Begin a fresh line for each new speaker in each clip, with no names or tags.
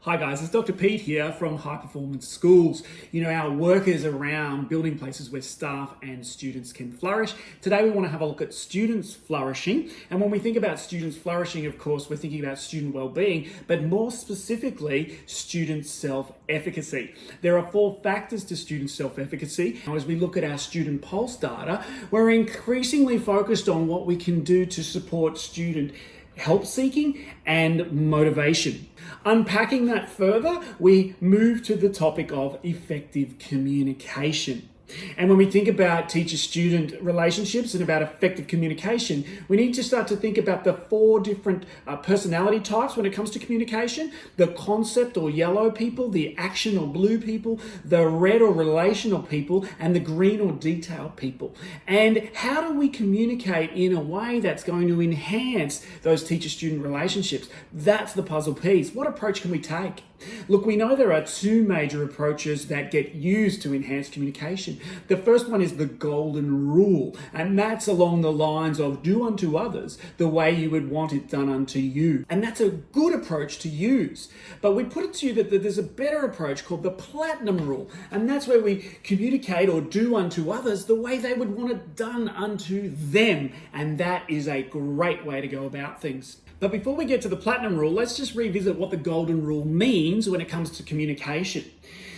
Hi guys, it's Dr. Pete here from High Performance Schools. You know, our work is around building places where staff and students can flourish. Today we want to have a look at students flourishing. And when we think about students flourishing, of course, we're thinking about student well-being, but more specifically, student self-efficacy. There are 4 factors to student self-efficacy. Now, as we look at our student pulse data, we're increasingly focused on what we can do to support student help seeking and motivation. Unpacking that further, we move to the topic of effective communication. And when we think about teacher-student relationships and about effective communication, we need to start to think about the 4 different personality types when it comes to communication: the concept or yellow people, the action or blue people, the red or relational people, and the green or detailed people. And how do we communicate in a way that's going to enhance those teacher-student relationships? That's the puzzle piece. What approach can we take? Look, we know there are 2 major approaches that get used to enhance communication. The first one is the golden rule, and that's along the lines of do unto others the way you would want it done unto you. And that's a good approach to use. But we put it to you that there's a better approach called the platinum rule, and that's where we communicate or do unto others the way they would want it done unto them. And that is a great way to go about things. But before we get to the platinum rule, let's just revisit what the golden rule means when it comes to communication.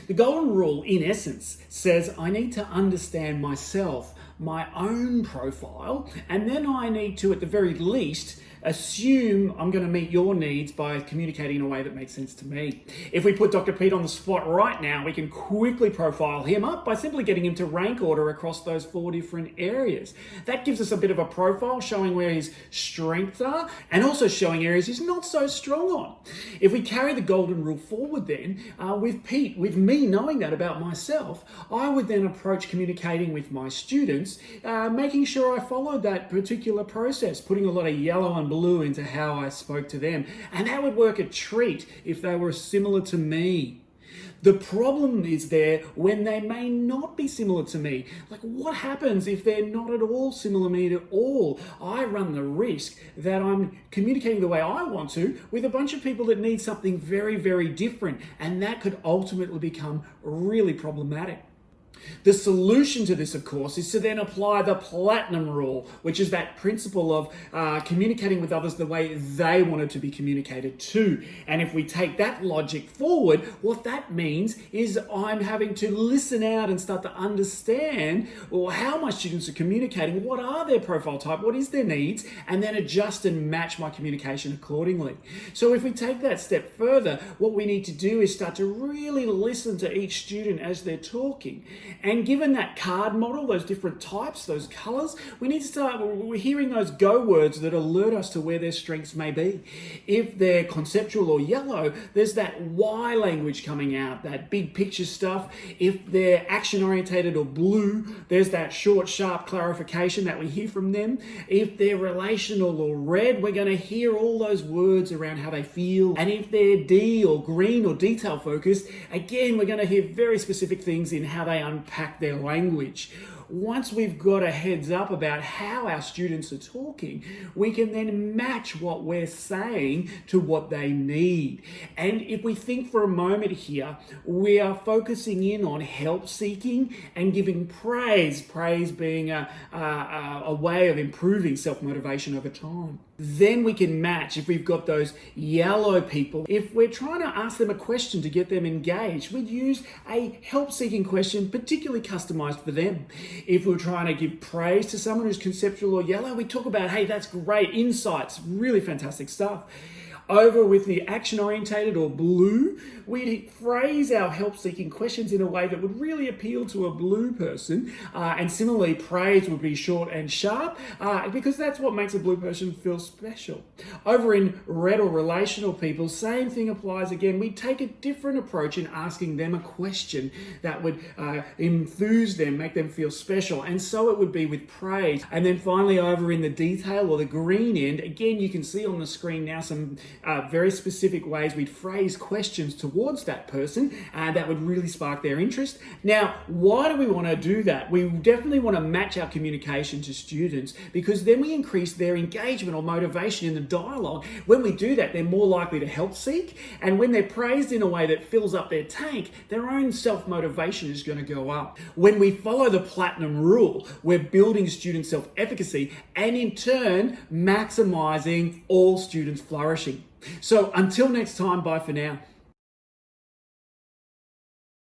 The golden rule, in essence, says I need to understand myself, my own profile, and then I need to, at the very least, assume I'm going to meet your needs by communicating in a way that makes sense to me. If we put Dr. Pete on the spot right now, we can quickly profile him up by simply getting him to rank order across those 4 different areas. That gives us a bit of a profile showing where his strengths are and also showing areas he's not so strong on. If we carry the golden rule forward then, with Pete, with me knowing that about myself, I would then approach communicating with my students, making sure I followed that particular process, putting a lot of yellow and blue into how I spoke to them. And that would work a treat if they were similar to me. The problem is there when they may not be similar to me. Like, what happens if they're not at all similar to me at all? I run the risk that I'm communicating the way I want to with a bunch of people that need something very, very different. And that could ultimately become really problematic. The solution to this, of course, is to then apply the platinum rule, which is that principle of communicating with others the way they want it to be communicated to. And if we take that logic forward, what that means is I'm having to listen out and start to understand how my students are communicating, what are their profile type, what is their needs, and then adjust and match my communication accordingly. So if we take that step further, what we need to do is start to really listen to each student as they're talking. And given that card model, those different types, those colors, we need to start, we're hearing those go words that alert us to where their strengths may be. If they're conceptual or yellow, there's that why language coming out, that big picture stuff. If they're action orientated or blue, there's that short, sharp clarification that we hear from them. If they're relational or red, we're going to hear all those words around how they feel. And if they're D or green or detail focused, again, we're going to hear very specific things in how they unpack their language. Once we've got a heads up about how our students are talking, we can then match what we're saying to what they need. And if we think for a moment here, we are focusing in on help seeking and giving praise being a way of improving self-motivation over time. Then we can match if we've got those yellow people. If we're trying to ask them a question to get them engaged, we'd use a help-seeking question particularly customized for them. If we're trying to give praise to someone who's conceptual or yellow, we talk about, hey, that's great, insights, really fantastic stuff. Over with the action-orientated or blue, we phrase our help-seeking questions in a way that would really appeal to a blue person. And similarly, praise would be short and sharp because that's what makes a blue person feel special. Over in red or relational people, same thing applies again. We take a different approach in asking them a question that would enthuse them, make them feel special. And so it would be with praise. And then finally, over in the detail or the green end, again, you can see on the screen now some very specific ways. We'd phrase questions towards that person that would really spark their interest. Now, why do we want to do that? We definitely want to match our communication to students, because then we increase their engagement or motivation in the dialogue. When we do that, they're more likely to help seek, and when they're praised in a way that fills up their tank, their own self-motivation is going to go up. When we follow the platinum rule, we're building student self-efficacy and in turn maximizing all students flourishing. So until next time, bye for now.